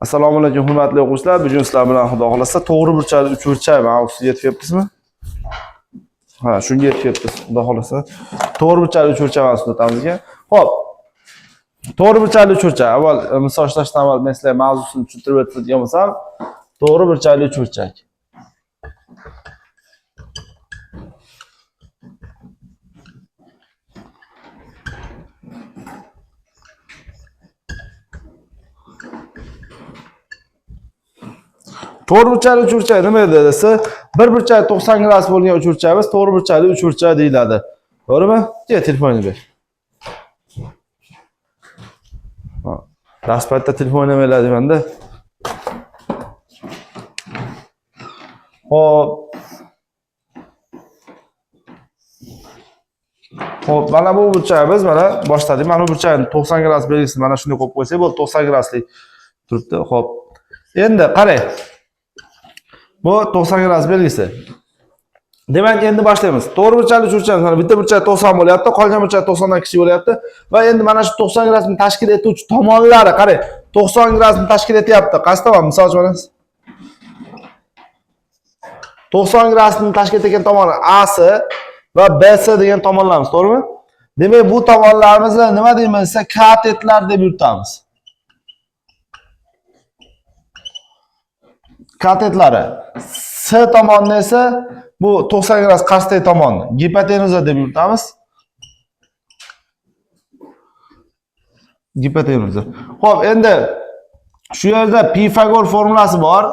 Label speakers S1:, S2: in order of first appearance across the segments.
S1: Assalomu alaykum hurmatli o'quvchilar. Bugun sizlar bilan Xudo xolasa to'g'ri burchakli uchburchak mavzusiga yetib kelibmizmi? Ha, shunga yetib kelibmiz. Xudo xolasa to'g'ri burchakli uchburchak mavzusini o'tamizga. Xo'p. To'g'ri burchakli uchburchak. Avval misol ishlashdan avval men sizlarga mavzusini tushuntirib o'tadigan bo'lsam, to'g'ri burchakli uchburchak. To'g'ri burchakli uchburchak nima edi desa, bir burchak 90 gradus bo'lgan uchburchakimiz to'g'ri burchakli uchburchak deyiladi. To'g'rimi? Telefonini ber. Ha, rasbatda telefon emeladi menda. Xo'p, mana bu burchagimiz mana boshladik. Mana bu burchakni 90 gradus belgisi mana shunday qo'yib qo'ysak bo'ldi, 90 graduslik turibdi. Xo'p. Endi qarang. Bu 90 gradus belgisi. Demak, endi boshlaymiz. To'g'ri burchakli uchburchak, mana bitta burchak 90 bo'lyapti, qolgan burchak 90 dan kichik bo'lyapti va endi mana shu 90 gradusni tashkil etuvchi tomonlari, qarang, 90 gradusni tashkil etyapti. Qaysi tomon? Misol uchun 90 gradusni tashkil etgan tomoni A si va B si degan tomonlarimiz, to'g'rimi? Demak, bu tomonlarimizni nima deymiz desa, katetlar deb yuritamiz. Katetlari. S tomonni esa bu 90 gradus qarshdagi tomonni gipotenuza deb yuritamiz. Gipotenuza. Xo'p, endi shu yerda Pifagor formulasi bor.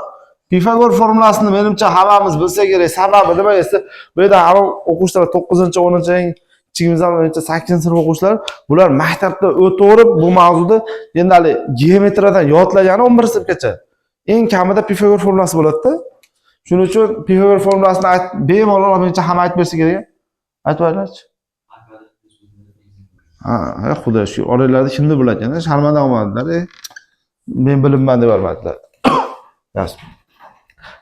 S1: Pifagor formulasini menimcha hammamiz bilsa kerak. Sababi nima desa, bu yerda hamma o'quvchilar 9-10, kichigimizdan 8-sinf o'quvchilar bular maktabda o'tib bu mavzuda endi hali geometriyadan yodlagani 11-sinfgacha. Eng kamida Pifagor formulasi bo'ladi-da. Shuning uchun Pifagor formulasini bemalol menimcha hamma aytib bersa kerak. Aytib aytlarchi. Ha, xudo shu oranglarda kimni biladi ekan? Sharmanda olmadilar. Men bilimman deb aytdilar. Yaxshi.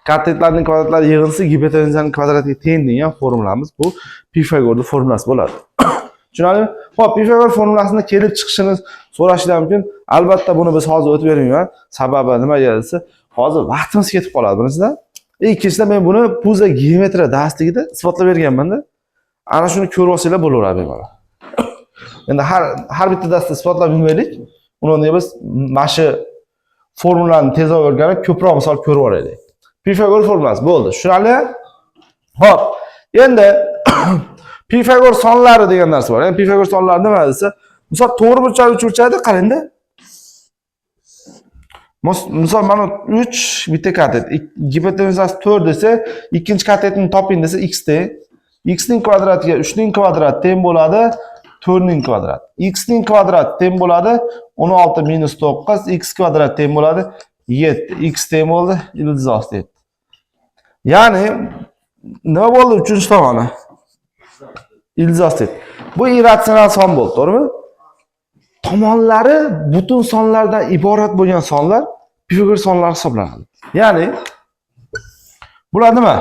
S1: Katetlarning kvadratlari yig'indisi gipotenuzaning kvadratiga teng degan formulamiz bu Pifagorning formulasi bo'ladi. Tushunarlimi? Xo'p, Pifagor formulasini kelib chiqishini so'rashinglar mumkin. Albatta buni biz hozir o'tib bermayman. Sababi nimaga desa, hozir vaqtimiz ketib qoladi birinchidan. Ikkinchidan men buni puza geometriya darsligida isbotlab berganman-da. Ana shuni ko'rib olsanglar bo'laveradi bemalol. Endi har bitta darsda isbotlab bilmaylik. Uni biz mana shu formulani tezroq o'rganib, ko'proq misol ko'rib olaylik. Pifagor formulasi bo'ldi. Tushunarli? Xo'p, endi Pifagor sonlari degan narsa bor. Endi Pifagor sonlari nima desa, misol to'g'ri burchakli uchburchakda qarangda. Misol mana 3 bitta katet, gipotenuzasi 4 desa, ikkinchi katetni toping desa x teng. X ning kvadratiga 3 ning kvadrati teng bo'ladi, 4 ning kvadrati. X ning kvadrati teng bo'ladi, 16 minus 9, x kvadrat teng bo'ladi, 7. X teng bo'ldi, ildiz osti 7. Ya'ni nima bo'ldi 3-chi tomoni? Ildiz osti 7. Bu irratsional son bo'ldi, to'g'rimi? Tomonlari butun sonlardan iborat bo'lgan sonlar Pifagor sonlari hisoblanadi. Ya'ni bular nima?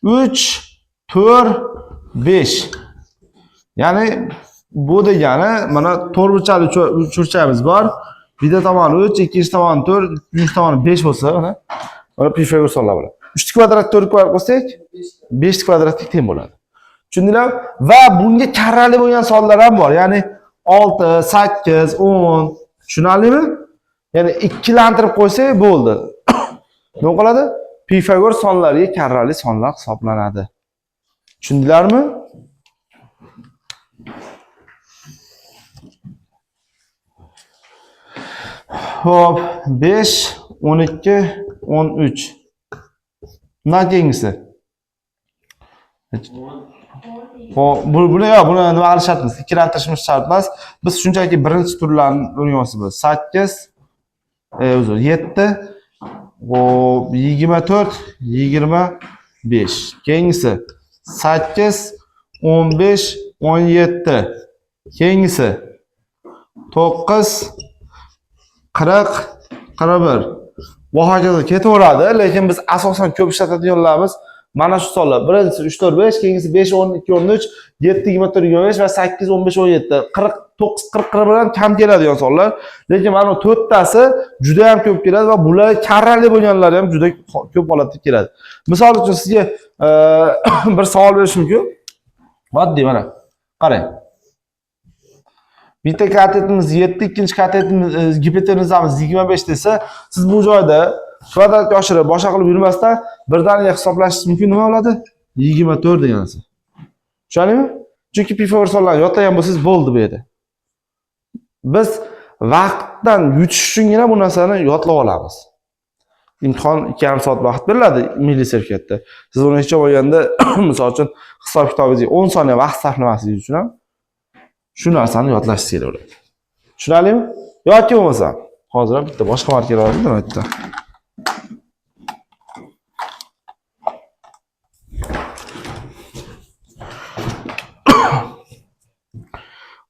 S1: 3, 4, 5. Ya'ni bu degani mana to'g'ri burchakli uchburchagimiz bor. Bitta tomoni 3, ikkinchi tomoni 4, uchinchi tomoni 5 bo'lsa, mana Pifagor sonlari bo'ladi. 3 kvadrat 4 kvadrat qo'ysak, 5 kvadratga teng bo'ladi. Tushundinglar? Va bunga karrali bo'lgan sonlar ham bor. Ya'ni 6, 8, 10. Tushunarlimi? Ya'ni ikkilantirib qo'ysak bo'ldi. Nima qiladi? Pifagor sonlariga karrali sonlar hisoblanadi. Tushundinglarmi? Xo'p, 5, 12, 13. Bundan keyingisi. Xo'p, buni nima qilishimiz? Ikkilantirishimiz shart emas. Biz shunchaki birinchi turlarni o'rganyapmiz. 8 7 xo'p 24 25. Keyingisi 8 15 17. Keyingisi 9 40 41. Bu hokazo ketaveradi, lekin biz asosan ko'p ishlatadiganlarimiz Mana shu sonlar. Birinchisi 3 4 5, keyingisi 5 12 13, 7 24 25 va 8 15 17. 49 40 bilan kam keladigan sonlar. Lekin mana bu to'rttasi juda ham ko'p keladi va bular karrali bo'lganlari ham juda ko'p holatda keladi. Misol uchun sizga bir savol berish mumkin. Oddiy mana. Qarang. Bitta katetimiz 7, ikkinchi katetimiz gipotenuzamiz 25 desa, siz bu joyda kvadratga oshirib boshqa qilib yurmasdan birdaniga hisoblashingiz mumkin nima bo'ladi? 24 degansi. Tushundingmi? Chunki Pifagor sonlarini yodlagan bo'lsangiz bo'ldi bu yerda. Biz vaqtdan yutish uchungina bu narsani yodlab olamiz. Imtihon 2,5 soat vaqt beriladi milliy sertifikatda. Siz uni hech bo'lganda, misol uchun hisob kitobingizga 10 soniya vaqt sarflamasligingiz uchun ham shu narsani yodlashingiz kerak bo'ladi. Tushunarlimi? Yoki bo'lmasa, hozir ham bitta boshqa marka oldim, nima aytdi?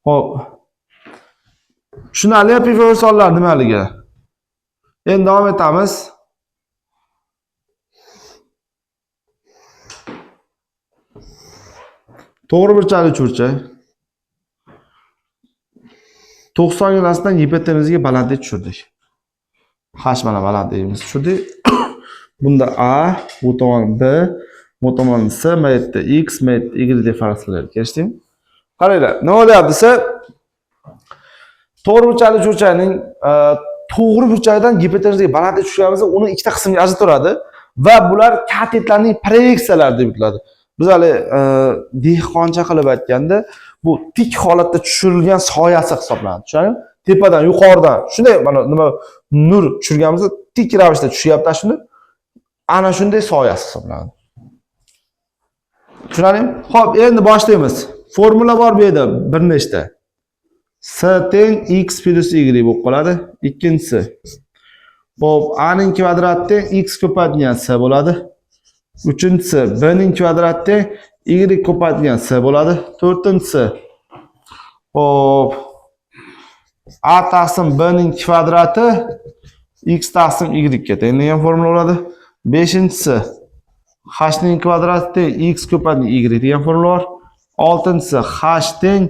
S1: Hop. Tushunarli Pifagor sonlari nimaligi? Endi davom etamiz. To'g'ri burchakli uchburchak 90 gradusdan gipotenuzaga balandlik tushirdik. H mana balandligimizni tushirdik. Bunda A, bu tomon B, bu tomon C, bu yerda X, bu yerda Y deb farq qilyapti. Keshdingmi? Qaranglar, nima bo'lyapti desa, to'g'ri burchakli uchburchakning to'g'ri burchagidan gipotenuzaga balandlik tushirganimizda uni ikkita qismga ajratiladi va bular katetlarning proyeksiyalari deb ataladi. Biz hali dehqoncha qilib aytganda bu tik holatda tushirilgan soyasi hisoblanadi. Tushundingmi? Tepadan, yuqoridan shunday mana nima nur tushirganimizda tik ravishda tushyapti shuni. Ana shunday soyasi hisoblanadi. Tushundingmi? Xo'p, endi boshlaymiz. Formula bor bu yerda bir nechta. S teng x plus y bo'lib qoladi. Ikkinchisi. Xo'p, a ning kvadrati teng x ko'paytirilgan s bo'ladi. Uchinchisi b ning kvadrati teng y ko'paytirilgan s bo'ladi. To'rtinchisi hop a taqsim b ning kvadrati x taqsim y ga teng degan formula bo'ladi. Beshinchisi h ning kvadrati teng x ko'paytirilgan y degan formula bor. Oltinchisi h teng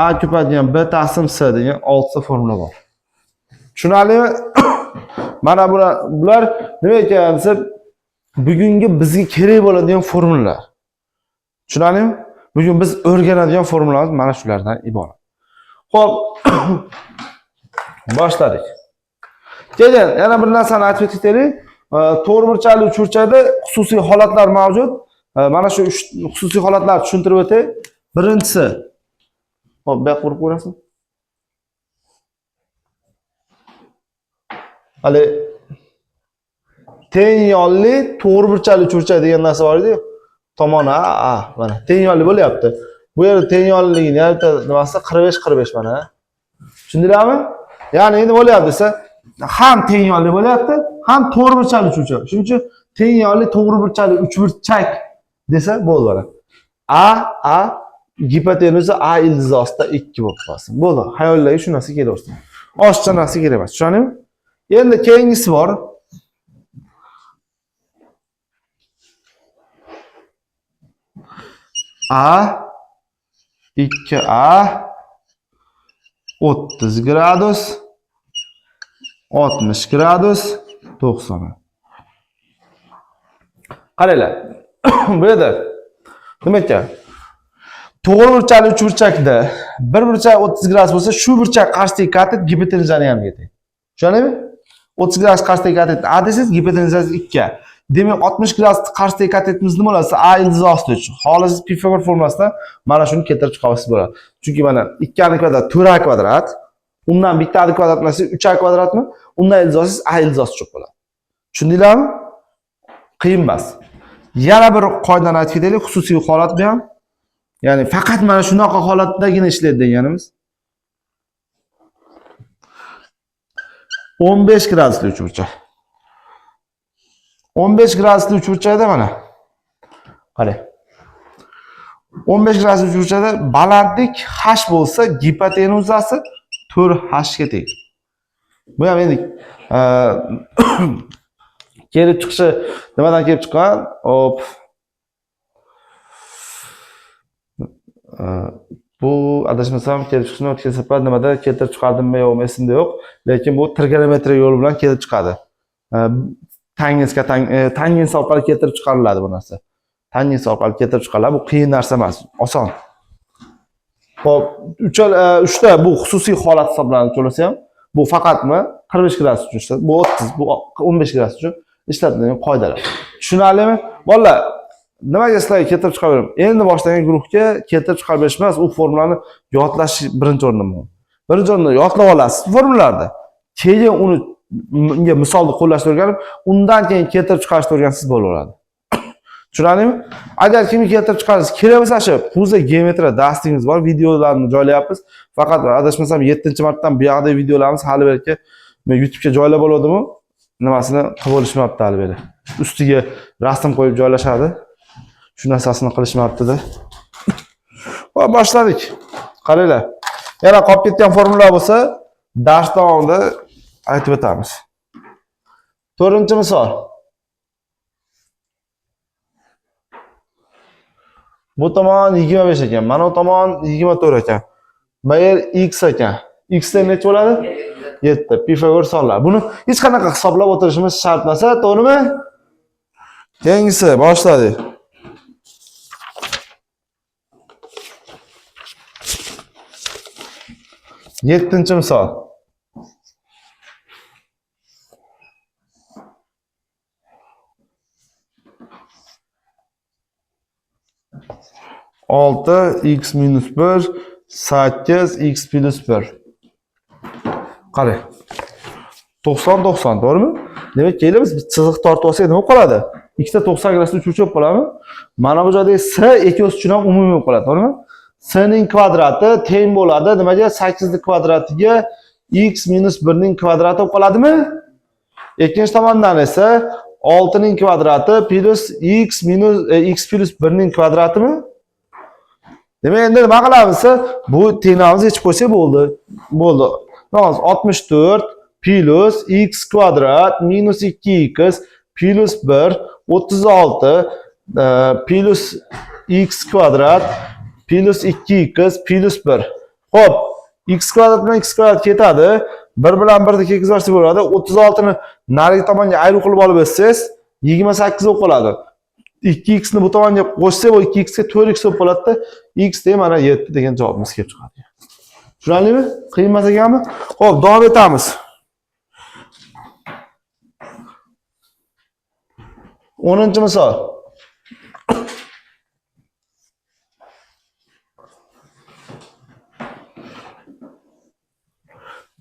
S1: a ko'paytirilgan b taqsim s degan 6ta formula bor. Tushunarlimi? Mana bular nima ekan desa, bugungi bizga kerak bo'ladigan formulalar. Tushunarlimi? Bugun biz o'rganadigan formulalarimiz mana shulardan iborat. Xo'p, boshladik. Keyin yana bir narsani aytib o'taylik. To'g'ri burchakli uchburchakda xususiy holatlar mavjud. Mana shu xususiy holatlarni tushuntirib o'tay. Birinchisi, hop, bu yoqqa urib ko'rasan. Hali teng yo'lli to'g'ri burchakli uchburchak degan narsa bor edi. Tomon A, mana teng yo'lli bo'lyapti. Bu yerda teng yo'lligini yaratadi nimasi 45 mana. Tushundinglarmi? Ya'ni endi bo'lyapti desa, ham teng yo'lli bo'lyapti, ham to'g'ri burchakli uchburchak. Shuning uchun teng yo'lli to'g'ri burchakli uchburchak desa bo'ldi mana. A gipotenuza A ildizi ostida 2 bo'lib qolsin. Bo'ldi. Xayollarga shu narsa kelaversin. Oshcha narsa kerak emas. Tushundingmi? Endi keyingisi bor. A 2A 30 gradus 60 gradus 90. Qaranglar. Bu yerda nima ekan? To'g'ri burchakli uchburchakda bir burchak 30 gradus bo'lsa, shu burchak qarshidagi katet gipotenuzani ham yetadi. Tushundingmi? 30 gradus qarshidagi katet A desangiz, gipotenuzasi 2. Demak, 60 gradus qarshidagi katetimiz nima bo'lsa, A ildizi ostida uch. Xolis Pifagor formulasidan mana shuni keltirib chiqarsangiz bo'ladi. Chunki mana 2 a kvadrat 4 a kvadrat, undan bitta a kvadrat emas, 3 a kvadratmi? Undan ildizi ostisiz A ildizi ostida chiqib bo'ladi. Tushundinglarmi? Qiyin emas. Yana bir qoidani aytib ketaylik, xususiy holat bu ham. Ya'ni faqat mana shunaqa holatdagina ishlaydi deganimiz. 15 gradusli uchburchak. 15 gradusli uchburchakda mana. Qarang. 15 gradusli uchburchakda balandlik h bo'lsa, gipotenuzasi 4h ga teng. Bu ham endi Kelib chiqishi nimadan kelib chiqqan? Hop. Bu adashmasam kelib chiqishni o'tgan safar nimada keltirib chiqardimmi yo'qmi esimda yo'q, lekin bu trigonometriya yo'li bilan kelib chiqadi. Tangens orqali keltirib chiqariladi bu narsa. Tangens orqali keltirib chiqariladi. Bu qiyin narsa emas, oson. Xo'p, uchta bu xususiy holat hisoblanadi, to'lasa ham. Bu faqatmi 45 gradus uchun ishlatadi. Bu 30, bu 15 gradus uchun ishlatiladigan qoidalar. Tushunarlimi? Bolalar, nimaga sizlarga keltirib chiqaraverim? Endi boshlagan guruhga keltirib chiqarib berish emas, u formulani yodlash birinchi o'rinda muhim. Birinchi o'rinda yodlab olasiz formulalarni. Keyin uni unga misolni qo'llashni o'rganib, undan keyin keltirib chiqarishni o'rgansiz bo'laveradi. Tushunarlimi? Agar kimga keltirib chiqarasiz kerak bo'lsa, shu Puza geometriya darsimiz bor, videolarni joylayapmiz. Faqat adashmasam 7-martadan bu yoqda videolarimiz hali belki YouTube'ga joylab bo'ladimu, nimasini qilib olishmabdi hali beri. Ustiga rasm qo'yib joylashadi. Shu narsasini qilishmabdi-da. Va boshladik. Qaranglar. Yana qolib ketgan formulalar bo'lsa, dars davomida aytib o'tamiz. 4-misol. Bu tomon 25 ekan, mana bu tomon 24 ekan. Bu yer x ekan. X dan necha bo'ladi? 7. Pifagor sonlar. Buni hech qanaqa hisoblab o'tirishimiz shart emas, to'g'rimi? Keyingisi boshladik. 7-misol. Olti x minus 1 8 x plus 1. Qarang. 90 to'g'rimi? Demak, kelib biz chiziq tortib olsak nima qoladi? Ikkita 90 gradusda uchuvchi bo'lib qoladimi? Mana bu joyda s ekos uchun ham umumiy bo'lib qoladi, to'g'rimi? S ning kvadrati teng bo'ladi. Nimaga? 8 ning kvadratiga x minus 1 ning kvadrati bo'lib qoladimi? Ikkinchi tomondan esa 6 ning kvadrati plus x minus x plus 1 ning kvadratimi? Demak, endi nima qilamiz? Bu tenglamizni yechib qo'ysak bo'ldi. Bo'ldi. 64 plus x kvadrat minus 2x plus 1 36 plus x kvadrat plus 2x plus 1. Xo'p, x kvadrat bilan x kvadrat ketadi. 1 bilan 1 ni tekizlashtirib bo'ladi. 36 ni narigi tomonga ayruv qilib olib o'tsangiz 28 bo'lib qoladi. 2x ni bu tomonga qo'shsak, bu 2x ga 4x bo'lib qoladi. X de mana 7 degan javobimiz kelib chiqadi. Tushunarlimi? Qiyin emas ekanmi? Xo'p, davom etamiz. 10-misol.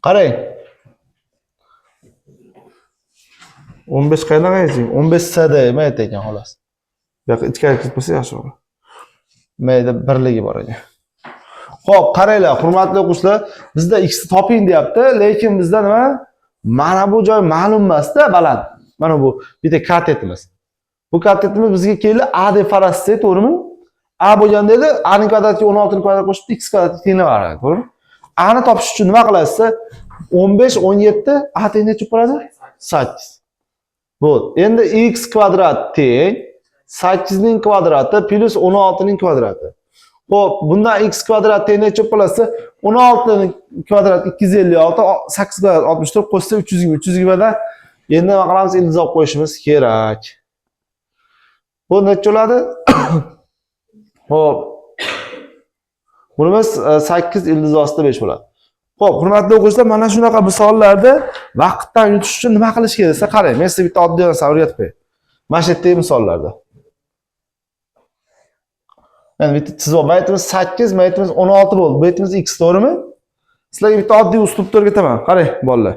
S1: Qarang. 15 qayerdan qaytaylik? 15 sada mayda ekan xolos. Bu yoqqa ichkari kirib bo'lsa yaxshi bo'ladi. Mayda birligi bor ekan. Xo'p, qaranglar, hurmatli o'quvchilar, bizda x ni toping deyapti, lekin bizda nima? Mana bu joy ma'lum emas-da, baland. Mana bu bitta katetimiz. Bu katetimiz bizga keldi a deb farasizda, to'g'rimi? A bo'lganda edi, a ning kvadratiga 16 ning kvadrat qo'shib x kvadratga tenglayveradi, to'g'rimi? A ni topish uchun nima qilasiz? 15 17 a teng necha bo'ladi? 8. Bo'ldi. Endi x kvadrat teng 8 ning kvadrati plus 16 ning kvadrati. Xo'p, bundan x kvadrat teng necha bo'lsa, 16 ning kvadrati 256, 8 kvadrat 64 qo'shsa 320, 320 dan endi nima qilamiz? Ildiz olib qo'yishimiz kerak. Bu necha bo'ladi? Xo'p. Bunimiz 8 ildiz ostida 5 bo'ladi. Xo'p, hurmatli o'quvchilar, mana shunaqa misollarda vaqtdan yutish uchun nima qilish kerak desa, qarang, men sizga bitta oddiy narsa o'rgatib qo'yay. Mana shu yerdagi misollarda. Yani bitta chizib olmaymiz 8, maytimiz 16 bo'ldi. Bu yetimiz x, to'g'rimi? Sizlarga bitta oddiy uslubda o'rgataman. Qarang, bolalar.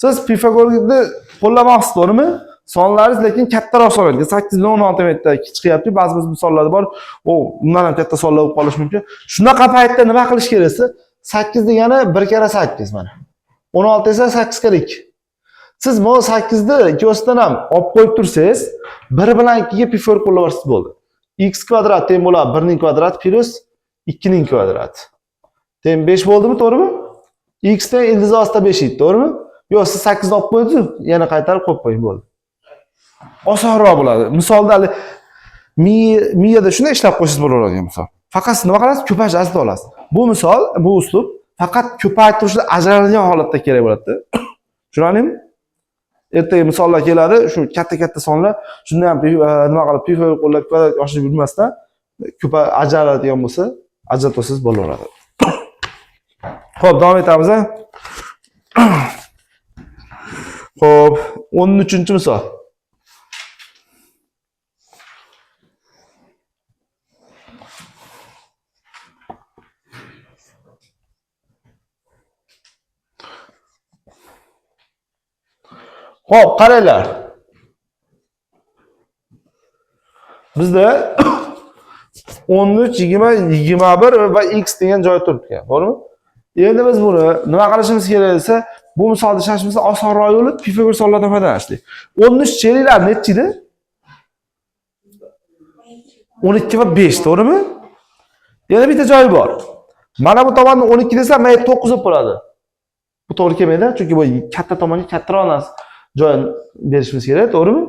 S1: Siz Pifagorni qo'llamoqsiz, to'g'rimi? Sonlaringiz lekin kattaroq sonlarga 8 bilan 16 metrda chiqyapti. Ba'zi misollarda bor. Undan ham katta sonlar bo'lib qolishi mumkin. Shunaqa paytda nima qilish kerak desa, 8 degani 1 kara 8 mana. 16 esa 8 kara 2. Siz bu 8 ni ikkovsidan ham olib qo'yib tursangiz, 1 bilan 2 ga Pifagor qo'llaversiz bo'ldi. X kvadrat teng bo'ladi 1 ning kvadrati plus 2 ning kvadrati. Teng 5 bo'ldimi, to'g'rimi? X teng ildiz ostida 5 edi, to'g'rimi? Yo'q, siz 8 ni olib qo'ydingiz, yana qaytarib qo'yib qo'ying bo'ldi. osonroq bo'ladi. Misolda miyada shunday ishlab qo'ysangiz bo'laveradigan misol. Faqat siz nima qilasiz? Ko'payish asli olasiz. Bu misol, bu uslub faqat ko'paytirishda ajraladigan holatda kerak bo'ladi. Tushunarlimi? Ertaga misollar keladi, shu katta sonlar, shunda ham nima qilib pifo qo'llab oshirib yurmasdan ko'payib ajraladigan bo'lsa, ajratasiz bo'laveradi. Xo'p, davom etamiz. Xo'p, 13-misol. Xo'p, qaranglar. Bizda 13, 20, 21 va x degan joy turibdi, to'g'rimi? Endi biz buni nima qilishimiz kerak desa, bu misolda ishlashimizda osonroq yo'li Pifagor sonlardan foydalanishlik. 13 cheriklar necha edi? 12 va 5, to'g'rimi? Yana bitta joyi bor. Mana bu tomonni 12 desam, mana 9 bo'lib qoladi. Bu to'g'ri kelmaydi, chunki bu katta tomonga kattaroq narsa joy berishimiz kerak, to'g'rimi?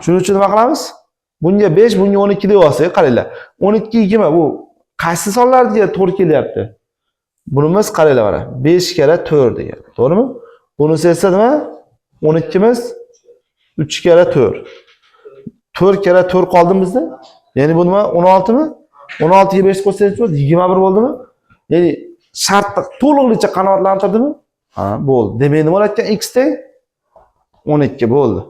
S1: Shuning uchun nima qilamiz? Bunga 5, bunga 12 deb olsak, qaranglar. 12, 20 bu qaysi sonlarga to'g'ri kelyapti? Bunimiz qaranglar mana. 5 kara 4 degan, to'g'rimi? Bunisi esa nima? 12 miz 3 kara 4. 4 kara 4 qoldi bizda. Ya'ni bu nima? 16 mi? 16 ga 5 qo'shsangiz bo'ldi, 21 bo'ldimi? Ya'ni shartni to'liqlicha qanoatlantirdimi? Ha, bo'ldi. Demak, nima bo'lar ekan? X teng 12 bo'ldi.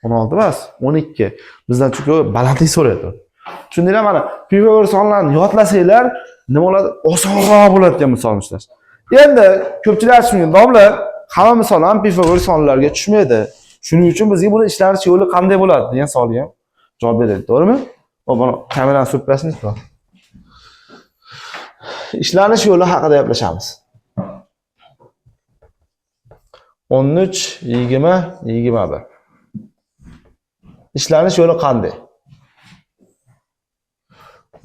S1: 16 emas, 12. Bizdan chunki balandlik so'raydi. Tushundinglar mana, Pifagor sonlarini yodlasanglar, nima bo'ladi? Osonroq bo'ladigan misolni ishlash. Endi ko'pchilik aytishmoqda, "Domla, hamma misol ham Pifagor sonlarga tushmaydi. Shuning uchun bizga buni ishlanish yo'li qanday bo'ladi?" degan savolga ham javob beradi, to'g'rimi? Hop, mana kamerani surib qo'yasizmi? Ishlanish yo'li haqida gaplashamiz. 13, 20, 21. Ishlanish yo'li qanday?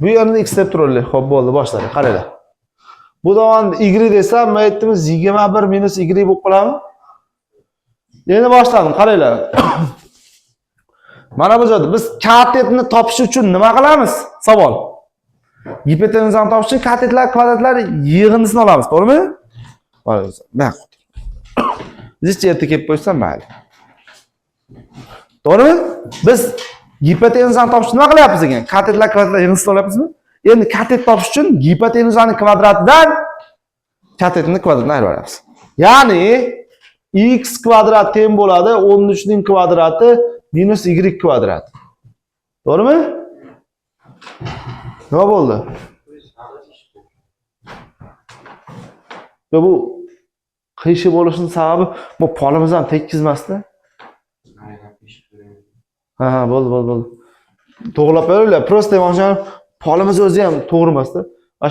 S1: Bu yerni x deb turaylik. Xo'p, bo'ldi, boshladik. Qaranglar. Bu tomonni y desam, men aytdimiz 21 minus y bo'lib qoladimi? Endi boshladim, qaranglar. Mana bu joyda biz katetni topish uchun nima qilamiz? Savol. Gipotenuzani topish uchun katetlar, kvadratlar yig'indisini olamiz, to'g'rimi? Mana. Zichcha erta kelib qo'ysam mayli. To'g'rimi? Biz gipotenuzani topish uchun nima qilyapmiz ekan? Katetlar, kvadratlar yig'indisini olyapmizmi? Endi katet topish uchun gipotenuzaning kvadratidan katetni kvadratini ayiramiz. Ya'ni x kvadrat teng bo'ladi 13 ning kvadrati minus y kvadrat. To'g'rimi? Nima bo'ldi? Bu qiyshiq bo'lishining sababi bu polimiz ham tekkizmasdi. Ha, bo'ldi. To'g'rilab qo'yinglar. Prosta mana polimiz o'zi ham to'g'ri emasda.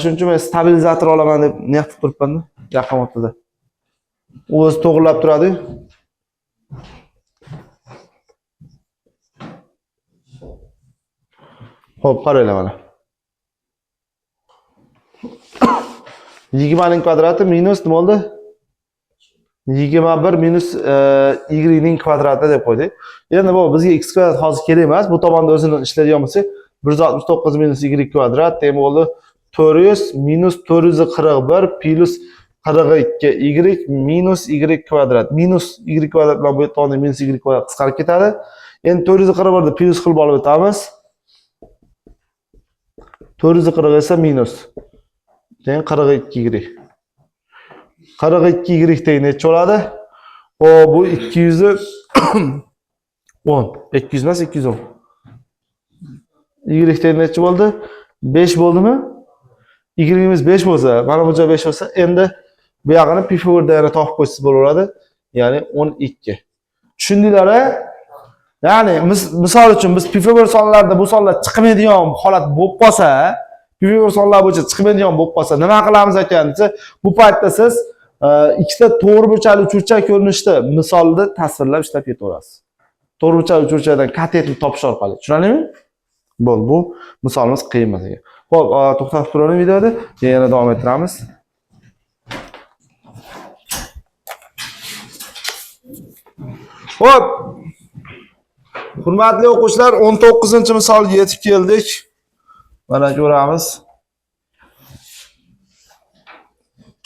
S1: Shuning uchun men stabilizator olaman deb niyat qilib turibman-da, yaqin o'rtada. O'zi to'g'rilab turadi. Xo'p, qaranglar mana. 20 ning kvadrati minus nima bo'ldi? 21 minus y ning kvadrati deb qo'ydik. Endi bu bizga x kvadrat hozir kerak emas. Bu tomonda o'zini ishlaydigan bo'lsak, 169 minus y kvadrat teng bo'ldi 400 minus 441 plus 42 y minus y kvadrat. Minus y kvadrat bilan bu yerda minus y kvadrat qisqarib ketadi. Endi 441 ni plus qilib olib o'tamiz. 440 esa minus. Teng 42 y. 42 y teng necha bo'ladi? O bu 210. 200 emas, 210. Y teng necha bo'ldi? 5 bo'ldimi? Y'imiz 5 bo'lsa, mana bu joy 5 bo'lsa, endi bu yog'ini Pifagorda yana topib qo'ysangiz bo'laveradi. Ya'ni 12. Tushundinglar-a? Ya'ni misol uchun biz Pifagor sonlarida bu sonlar chiqmaydigan holat bo'lib qolsa, Pifagor sonlar bo'yicha chiqmaydigan bo'lib qolsa, nima qilamiz ekan desa, bu paytda siz ikkita to'g'ri burchakli uchburchak ko'rinishda misolda tasvirlab ishlab ketaverasiz. To'g'ri burchakli uchburchakdan katetni topish orqali. Tushunarlimi? Bo'ldi, bu misolimiz qiyin emas ekan. Xo'p, to'xtatib turamiz videoda, yana davom ettiramiz. Xo'p. Hurmatli o'quvchilar, 19-misolga yetib keldik. Mana ko'ramiz.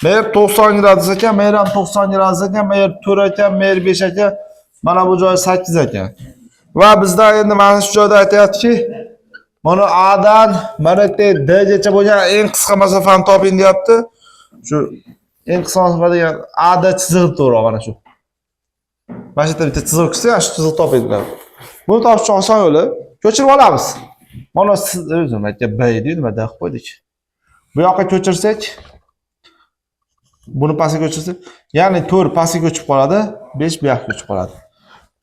S1: Mer 90 gradus ekan, mer ham 90 gradus ekan, mer 4 ekan, mer 5 ekan. Mana bu joy 8 ekan. Va bizda endi mana shu joyda aytayaptiki, mana A dan mana D gacha bo'lgan eng qisqa masofani toping deyapti. Shu eng qisqa masofa degan A da chiziq to'g'ri mana shu. Mana shu yerda bitta chiziq qilsa, shu chiziq toping deyapti. Buni topish oson yo'li. Ko'chirib olamiz. Mana siz o'zim aytgan B deydi, nima deb qo'ydik. Bu yoqqa ko'chirsak, buni pastga ko'chirsak, ya'ni 4 pastga ko'chib qoladi, 5 bu yoqqa ko'chib qoladi.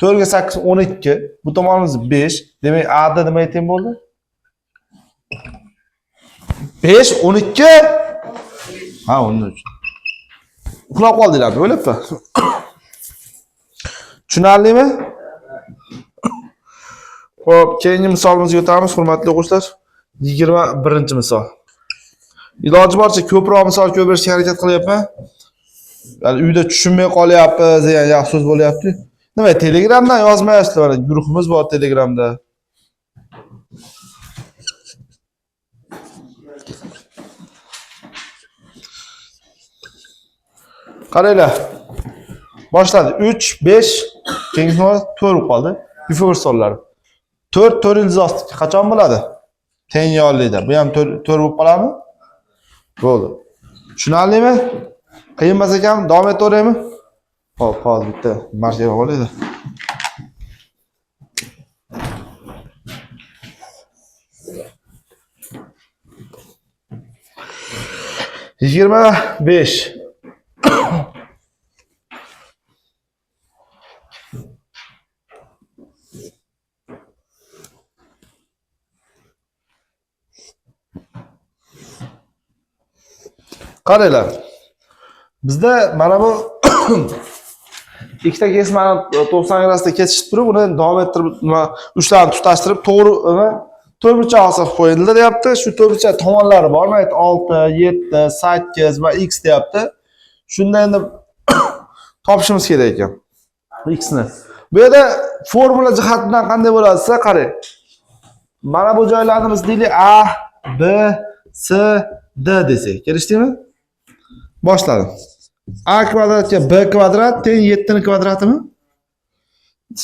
S1: 4 ga 8 12, bu tomonimiz 5. Demak, A da nima teng bo'ldi? 5 12. Ha, 13. Uxlab qoldinglar, o'ylabmi? Tushunarlimi? Xo'p, keyingi misolimizga o'tamiz, hurmatli o'quvchilar. 21-misol. Iloji boricha ko'proq misol ko'rishga harakat qilyapman. Ya'ni uyda tushunmay qolyapmiz degan yaxshi so'z bo'lyapti. Nima, Telegramdan yozmayapsizlar? Mana guruhimiz bor Telegramda. Qaranglar. Boshladi. 3 5 keyingi 4 qoldi. Before sonlari. 4 yildiz osti qachon bo'ladi? Teng yo'lida. Bu ham 4 bo'lib qoladimi? Bo'ldi. Tushunarlimi? Qiyin emas ekan, davom etaveraymi? Xo'p, hozir bitta marka olaydi. Yigirma besh. Qaranglar. Bizda mana bu ikkita kesmani 90 gradusda kesishib turib, uni davom ettirib, uchlarni tutashtirib, to'g'ri to'rtburchak hosil qo'yildi deyapti. Shu to'rtburchak tomonlari bor, mana 6, 7, 8 va x deyapti. Shunda endi topishimiz kerak ekan. X ni. Bu yerda formula jihatidan qanday bo'ladi desa, qarang. Mana bu joylarni biz deylik A, B, C, D desak. Kelishdingmi? Boshladim. A kvadratga B kvadrat teng 7 ning kvadratimi?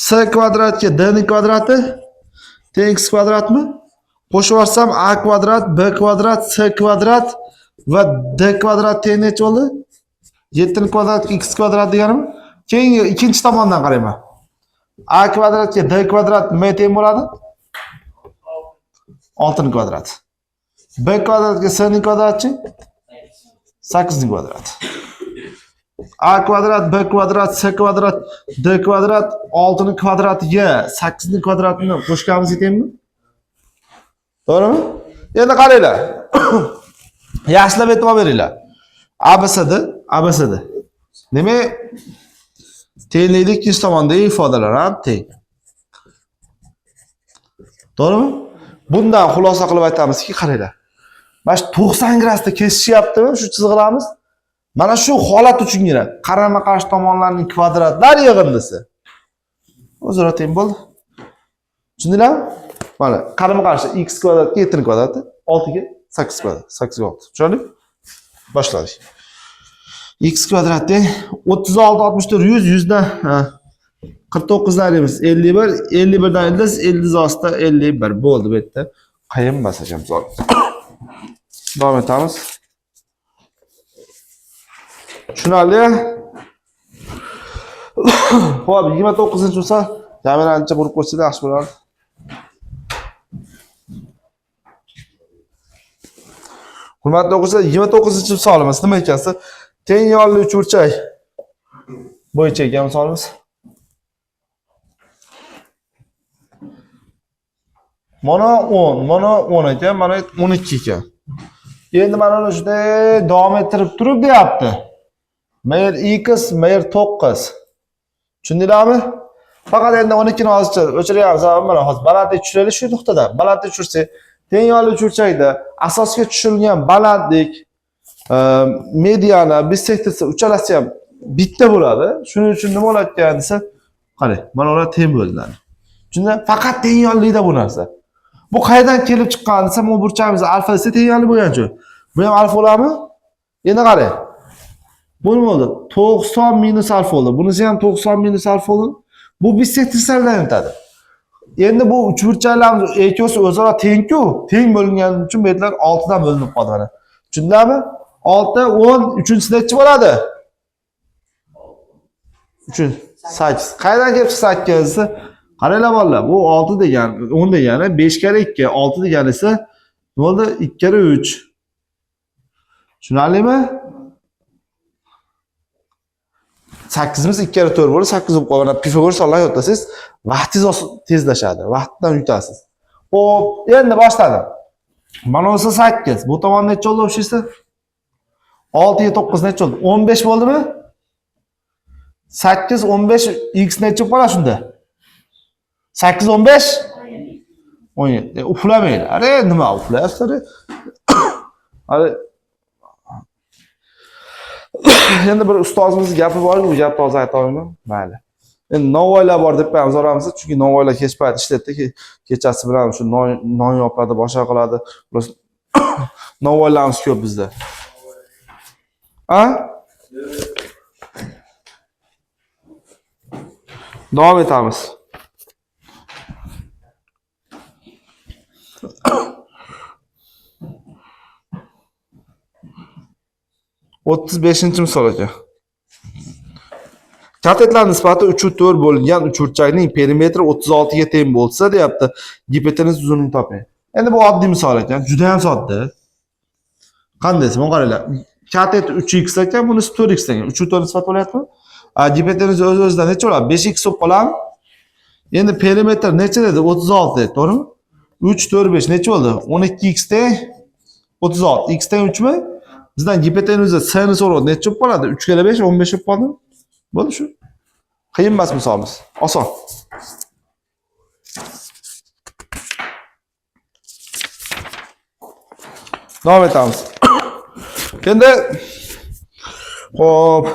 S1: C kvadratga D ning kvadrati teng x kvadratmi? Qo'shib yuborsam A kvadrat, B kvadrat, C kvadrat va D kvadrat teng necha bo'ldi? 7 ning kvadratiga x kvadrat deganimi? Keyin ikkinchi tomondan qarayman. A kvadratga D kvadrat nima teng bo'ladi? 6 ning kvadrati. B kvadratga C ning kvadrati 8 ning kvadrati. A kvadrat, B kvadrat, C kvadrat, D kvadrat 6 ning kvadratiga 8 ning kvadratini qo'shganimiz yetaymi? To'g'rimi? Endi qaranglar. Yaxshilab e'tibor beringlar. ABCD. Demak, tenglikning ikkinchi tomonidagi ifodalar ham teng. To'g'rimi? Bundan xulosa qilib aytamizki, qaranglar. Mana shu 90 gradusda kesishyaptimi shu chiziqlarimiz? Mana shu holat uchungina qarama-qarshi tomonlarning kvadratlari yig'indisi o'zaro teng bo'ldi. Tushundinglarmi? Mana qarama-qarshi x kvadratga 7 ning kvadrati, 6 ga 8 kvadrat, 8 ga 6. Tushundingmi? Boshladik. X kvadrat teng 36 64 100 dan 49 darimiz 51, 51 dan 50 ostida 51 bo'ldi bu yerda. Qiyin emas ekan misol. Davom etamiz. Tushunarli? Xo'p, 29-misol kamerani ancha burib qo'ysa yaxshi bo'lardi. Hurmatli o'quvchilar, 29-misolimiz nima ekansa, teng yo'lli uchburchak bo'yicha ekan misolimiz. Mana 10, mana 10 ekan, mana 12 ekan. Endi mana uni shunday davom ettirib turib deyapti. Mayer x, mayer 9. Tushundinglarmi? Faqat endi 12 ni hozircha o'chiryapmiz. Mana hozir balandlik tushiraylik shu nuqtadan. Balandlik tushirsak, teng yo'lli uchburchakda asosga tushirilgan balandlik, mediana, bissektorsi uchalasi ham bitta bo'ladi. Shuning uchun nima bo'layotgan desa, qarang, mana ular teng bo'ldilar. Shunda faqat tengyorlikda bu narsa. Bu qayerdan kelib chiqqan desa, bu burchamiz alfa desa tengyorlik bo'lgan-ku. Bu ham alfa bo'ladimi? Endi qarang. Bu nima bo'ldi? 90 minus alfa bo'ldi. Bunisi ham 90 minus alfa bo'ldi. Bu bissektorlardan o'tadi. Endi bu uchburchaklarimiz ikkosi o'zaro teng-ku. Teng bo'lingani uchun bu yerlar 6 dan bo'linib qoldi mana. Tushundingmi? 6, 10, 3-chi nechi bo'ladi? 3, 8. Qayerdan kelib 8 desa, qaranglar bolalar, bu 6 degani, 10 degani 5 kare 2, 6 degani esa nima bo'ldi? 2 kare 3. Tushunarlimi? 8imiz 2 kare 4 bo'ladi, 8 bo'lib qoladi. Pifagor olgan yodlasangiz, vaqtingiz tezlashadi, vaqtdan yutasiz. Xo'p, endi boshladim. Mana bu 8. Bu tomon necha bo'ldi o'shisi? 6 ga 9 necha bo'ldi? 15 bo'ldimi? 8 15 x necha bo'ladi shunda? 8 15 17. Uxlamaydi. Are nima uxlayapsizlar? Are endi bir ustozimiz gapi bor, bu gapni hozir ayta olmayman. Mayli. Endi novvoylar bor deb ham so'ramiz, chunki novvoylar kech payt ishlatdi, kechasi bilan shu non yopadi, boshqa qiladi. Novvoylarimiz ko'p bizda. Ha? Davom etamiz. O'ttiz beshinchi misol aka. Katetlar nisbati 3/4 bo'lgan uchburchakning perimetri 36 ga teng bo'lsa, deyapti. Gipotenuz uzunligini toping. Endi bu oddiy misol ekan, juda ham sodda. Qanday desam, qaranglar. Katet 3x ekan, bunisi 4x ekan. 3/4 nisbat bo'lyapti. Gipotenuz o'z-o'zidan necha bo'ladi? 5x bo'lib qoladi. Endi perimetr necha dedi? 36 dedi, to'g'rimi? 3 4 5 necha bo'ldi? 12x teng 36. X teng 3 mi? Bizdan gipotenuza s-ni so'radi. Necha bo'lib qoladi? 3 kere 5 15 bo'lib qoldi. Bo'ldi shu. Qiyin emas misolimiz. Oson. Davom etamiz. Endi hop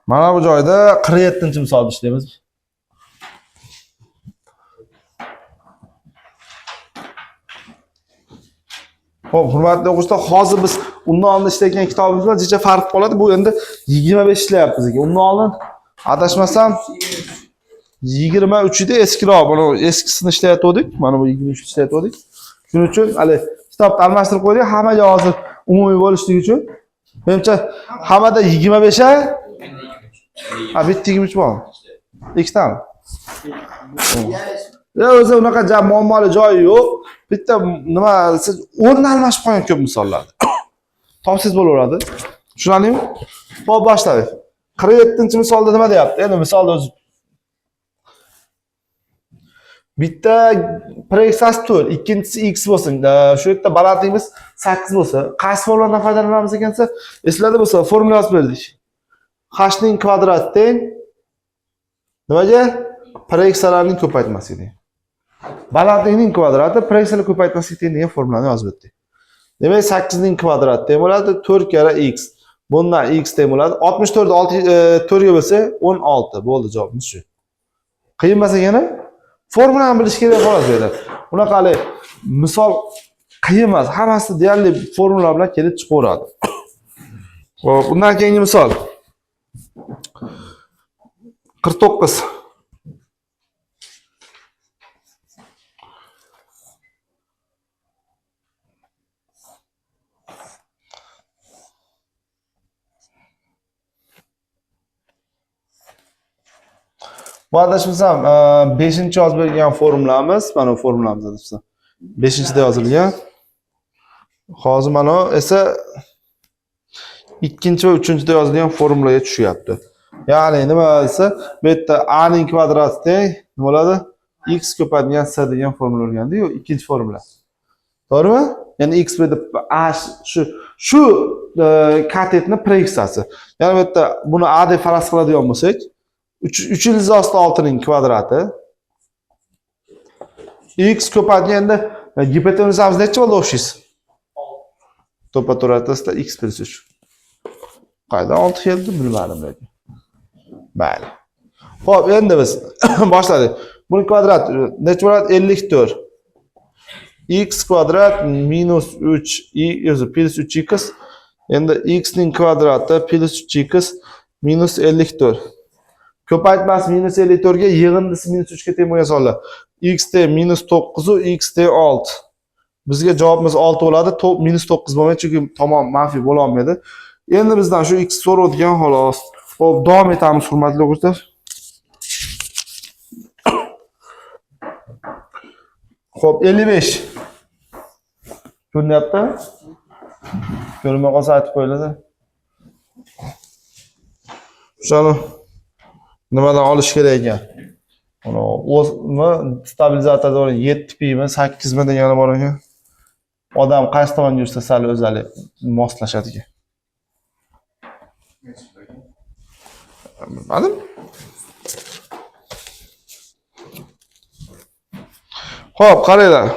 S1: mana bu joyda 47-misolni ishlaymiz. Xo'p, hurmatli o'quvchilar, hozir biz undan oldin ishlayotgan kitobimiz bilan jicha farq qoladi. Bu endi 25 ishlayapmiz ekan. Undan oldin adashmasam 23 ida eskiroq, mana eskisini ishlayotgandik. Mana bu 23 ishlayotgandik. Shuning uchun hali kitobni almashtirib qo'ydik, hammaga hozir umumiy bo'lishligi uchun. Menimcha hammada 25 a bitta 23 bormi? Ikkitami? Ya o'zi unaqa muammoli joyi yo'q. Bitta nima siz o'rni almashib qo'ygan ko'p misollar. Topsiz bo'laveradi. Tushunarlimi? Xo'p, boshlaylik. 47-misolda nima deyapti? Endi misolda o'zi bitta proyeksiyasi 4, ikkinchisi x bo'lsin. Shu yerda balandligimiz 8 bo'lsa, qaysi formuladan foydalanamiz ekansa, eslarda bo'lsa, formula yozib berdik. H ning kvadrati teng nimaga? Proyeksiyalarning ko'paytmasiga teng. Balandlikning kvadrati proyeksiyalar ko'paytmasiga teng degan formulani yozib o'tdik. Demak, 8 ning kvadrati teng bo'ladi 4 kare x. Bundan x teng bo'ladi. 64 4 ga bo'lsa 16 bo'ldi javobimiz shu. Qiyin emas ekan-a? Formulani bilish kerak xolos edi. Unaqali misol qiyin emas. Hammasi deyarli formula bilan kelib chiqaveradi. Xo'p, bundan keyingi misol 49. Bu adashmasam 5-chi yozib bergan formulamiz, mana bu formulamiz adashmasam. 5-chida yozilgan. Hozir mana esa 2-chi va 3-chida yozilgan formulaga tushyapti. Ya'ni nima desa, bu yerda a ning kvadrati teng nima bo'ladi? X ko'paytirilgan s degan formula o'rgandik-ku, ikkinchi formula. To'g'rimi? Ya'ni x bu yerda a shu katetni proyeksiyasi. Ya'ni bu yerda buni a deb faraz qiladigan bo'lsak, 3 ilzosti 6 ning kvadrati x ko'paytganda gipotenuzamiz necha bo'ldi o'shingiz? To'pa-to'g'ri o'rtasida x plus 3. Qaydan 6 keldi bilmadim lekin. Mayli. Xo'p, endi biz boshladik. Buni kvadrat necha bo'ladi? 54. X kvadrat minus 3 o'zi plus 3x. Endi x ning kvadrati plus 3x minus 54. Ko'paytmasi minus 54 ga yig'indisi minus 3 ga teng bo'lgan sonlar. X de minus 9 u x de 6. Bizga javobimiz 6 bo'ladi. Minus 9 bo'lmaydi chunki tomon manfiy bo'la olmaydi. Endi bizdan shu x so'rayotgan xolos. Xo'p, davom etamiz hurmatli o'quvchilar. Xo'p, 55. Ko'ryapti? Ko'rmay qolsa aytib qo'yiladi. Shuni nimadan olish kerak ekan? Mana o'zmi stabilizatorda 7 pimi, 8 mi degani bor ekan. Odam qaysi tomonga yursa sal o'zali moslashadi ekan. Bilmadim. Xo'p, qaranglar.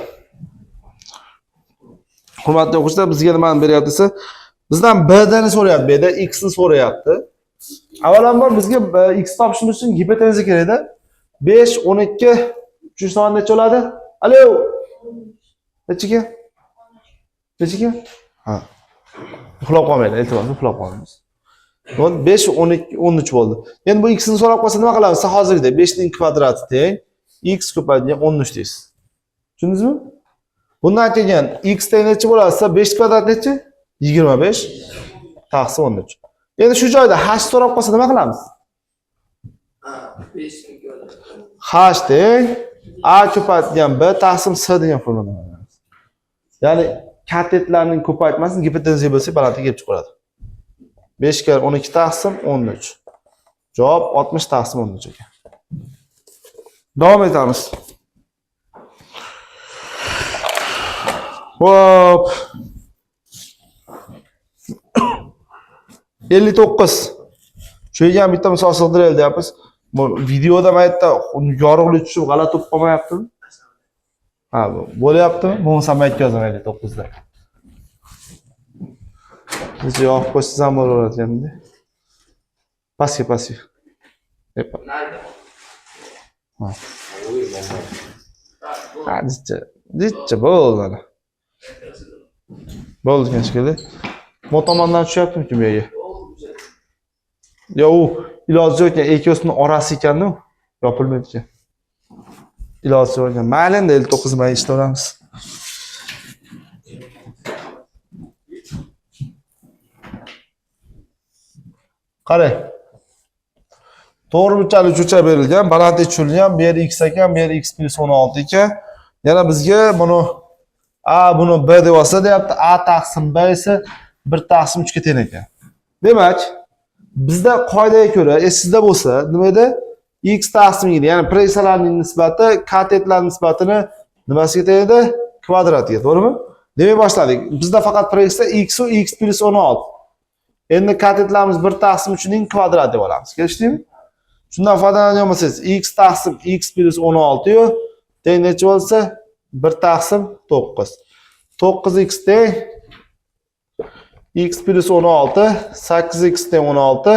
S1: Hurmatli o'quvchilar, bizga nimani beryapti desa, bizdan b ni so'rayapti, b da x ni so'rayapti. Avvalambor bizga x topishimiz uchun gipotenuza kerak-da. 5, 12, 3 tomon necha bo'ladi? Alo. Nechiga? Nechiga? Ha. Uxlab qolmaydi, iltimos, uxlab qolmaymiz. 5, 12, 13 bo'ldi. Endi bu x ni so'rab qolsa nima qilamiz? Hozirgidek 5 ning kvadrati teng x ko'paytirgan 13 deysiz. Tushundingizmi? Bundan keyin x teng necha bo'ladi? 5 kvadrat necha? 25 taqsim 13. Endi shu joyda h so'rab qolsa nima qilamiz? H teng a ko'paytirgan b taqsim s degan formulani olamiz. Ya'ni katetlarning ko'paytmasini gipotenuzaga bo'lsak balandga kelib chiqadi. 5 kar 12 taqsim 13. Javob 60 taqsim 13 ekan. Davom etamiz. Hop. 59. Shu ham bitta misol sig'diraylik deyapmiz. Bu videoda maytda yorug'lik tushib g'alati bo'lib qolmayaptimi? Ha, bo'lyaptimi? Bo'lmasa maytga yozamaylik 9 da. Biz yo'q qo'ysiz ham bo'laveradi. Pastga. Epa. Ha, ditcha bo'ldi. Bo'ldi shekilli. Bu tomondan tushyaptimi-ku bu yerga? Yo, u iloji yo'q ekan, ikkosini orasi ekan-ku, yopilmaydi ekan. Iloji yo'q ekan. Mayli endi 59 may ishlayveramiz. Qarang. To'g'ri burchali uchburchak berilgan, baland tushirilgan, bu yer x ekan, bu yer x plus 16 ekan. Yana bizga buni buni b deb olsa deyapti, a taqsim b esa 1 taqsim 3 ga teng ekan. Demak, bizda qoidaga ko'ra, esingizda bo'lsa, nima edi? X taqsim edi, ya'ni pressalarning nisbati katetlar nisbatini nimasiga teng edi? Kvadratiga, to'g'rimi? Demak boshladik. Bizda faqat pressa x u x plus 16. Endi katetlarimiz 1 taqsim 3 ning kvadrati deb olamiz. Kelishdingmi? Shundan foydalangan bo'lsangiz, x taqsim x plus 16 yu teng necha bo'lsa? 1 taqsim 9. 9x teng x plus 16, 8x teng 16,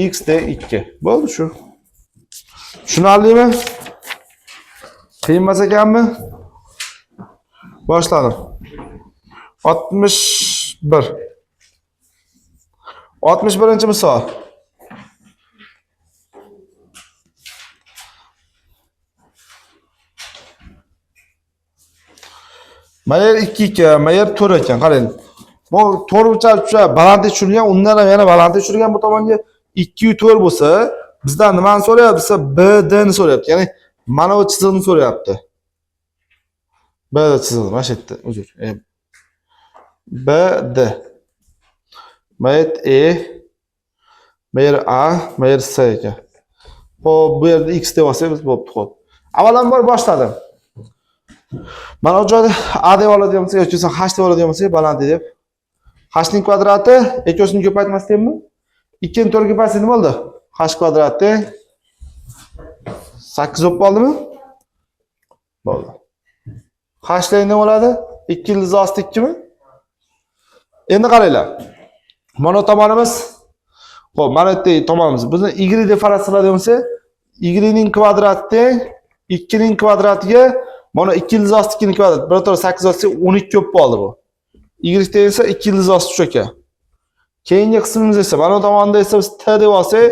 S1: x teng 2. Bo'ldi shu. Tushunarlimi? Qiyin emas ekanmi? Boshladim. 61. 61-misol. Mayer 2 ekan, mayer 4 ekan, qarang. Bu to'g'ri burchak balandga tushirilgan, undan ham yana balandga tushirilgan bu tomonga 2 u 4 bo'lsa, bizdan nimani so'rayapti? Desa, BD ni so'rayapti. Ya'ni mana bu chiziqni so'rayapti. BD chizig'i, mana shu yerda, uzr. BD. Mayer E, mayer A, mayer S ekan. Xo'p, bu yerda x deb olsak biz bo'pti, xo'p. Avvalambor boshladim. Mana bu joyda a deb oladigan bo'lsak yoki h deb oladigan bo'lsak, baland deb. H ning kvadrati ikkosining ko'paytmasi tengmi? 2 ni 4 ga ko'paytsa nima bo'ldi? H kvadrati 8 bo'lib qoldimi? Bo'ldi. H teng nima bo'ladi? 2 ildiz osti 2 mi? Endi qaranglar. Mana tomonimiz, xo'p, mana bu tomonimiz. Bizni y deb farz qiladigan bo'lsa, y ning kvadrati teng 2 ning kvadratiga mana 2 yildiz osti 2 ning kvadrati. Bir to'g'ri 8 osti 12 ko'p bo'ldi bu. Y teng esa 2 yildiz osti 3 ekan. Keyingi qismimiz esa mana bu tomonda esa biz t deb olsak,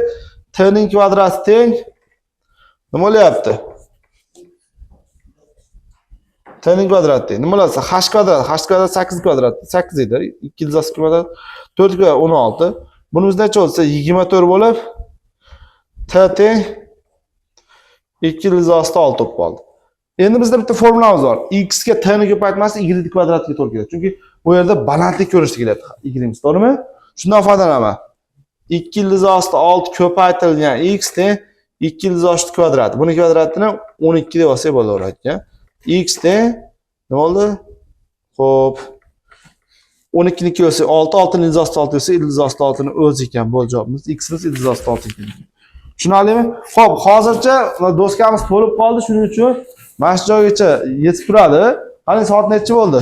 S1: t ning kvadrati teng nima bo'lyapti? T ning kvadrati teng. Nima bo'lsa h kvadrat, h kvadrat 8 kvadrat, 8 edi. 2 yildiz osti kvadrat 4 kvadrat 16. Bunimiz necha bo'lsa 24 bo'lib t teng 2 yildiz osti 6 bo'lib qoldi. Endi bizda bitta formulamiz bor. X ga t ni ko'paytmasi y kvadratiga to'g'ri keladi. Chunki bu yerda balandlik ko'rinishda kelyapti. Y to'g'rimi? Shundan foydalanaman. 2 yildiz osti 6 ko'paytirilgan x teng 2 yildiz osti kvadrat. Buni kvadratini 12 deb olsak bo'laveradi ekan. X teng nima bo'ldi? Xo'p. 12 ni 2 bo'lsa 6, 6 ni yildiz osti 6 bo'lsa yildiz osti 6 ni o'zi ekan bu javobimiz. X biz yildiz osti 6 ekan. Tushunarlimi? Xo'p, hozircha doskamiz to'lib qoldi, shuning uchun mana shu joygacha yetib turadi. Qani soat necha bo'ldi?